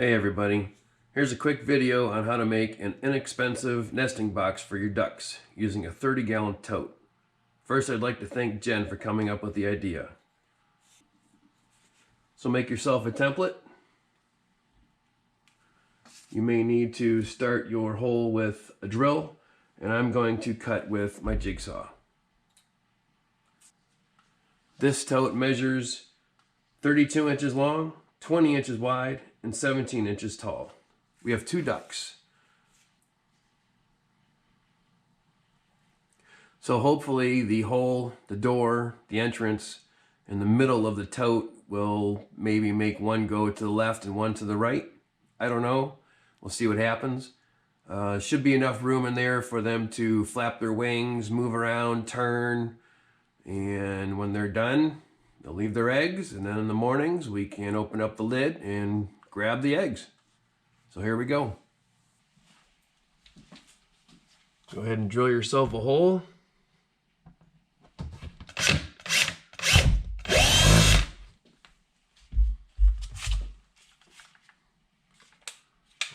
Hey everybody, here's a quick video on how to make an inexpensive nesting box for your ducks using a 30-gallon tote. First, I'd like to thank Jen for coming up with the idea. So make yourself a template. You may need to start your hole with a drill, and I'm going to cut with my jigsaw. This tote measures 32 inches long, 20 inches wide, and 17 inches tall. We have 2 ducks. So hopefully the hole, the door, the entrance, and the middle of the tote will maybe make one go to the left and one to the right. I don't know. We'll see what happens. Should be enough room in there for them to flap their wings, move around, turn, and when they're done, they'll leave their eggs, and then in the mornings we can open up the lid and grab the eggs. So here we go. Go ahead and drill yourself a hole.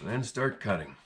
And then start cutting.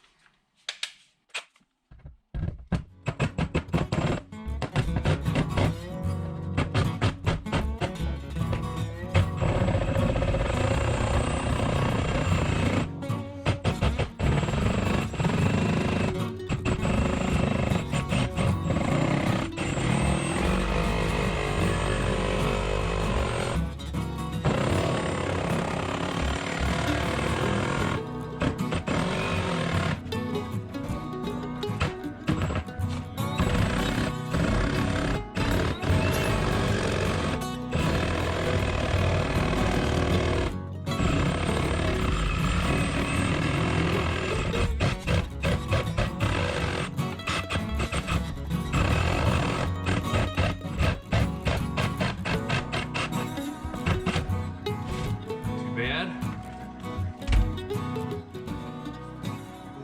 Bad.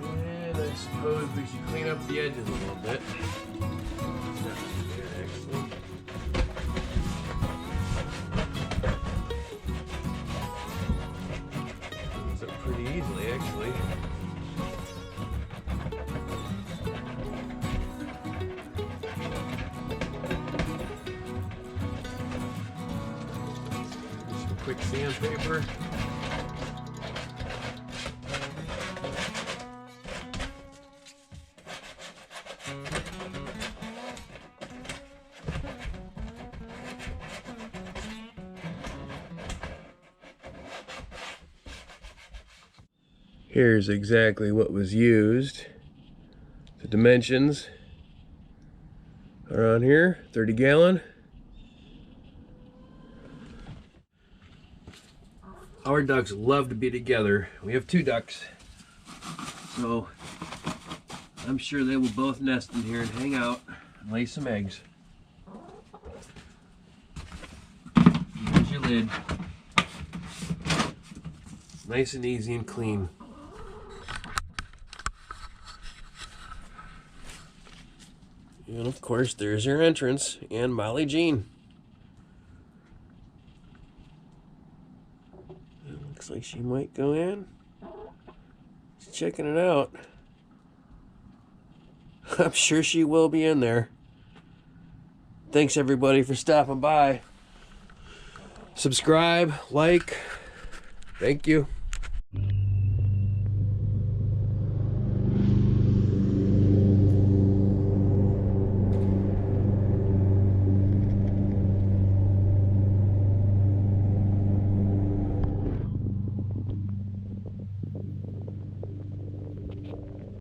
And I suppose we should clean up the edges a little bit. It's not too bad, actually. Cleans up pretty easily, actually. Some quick sandpaper. Here's exactly what was used. The dimensions are on here, 30 gallon. Our ducks love to be together. We have 2 ducks, so I'm sure they will both nest in here and hang out and lay some eggs. Here's your lid. Nice and easy and clean. And of course, there's your entrance and Molly Jean. It looks like she might go in. She's checking it out. I'm sure she will be in there. Thanks everybody for stopping by. Subscribe, like. Thank you.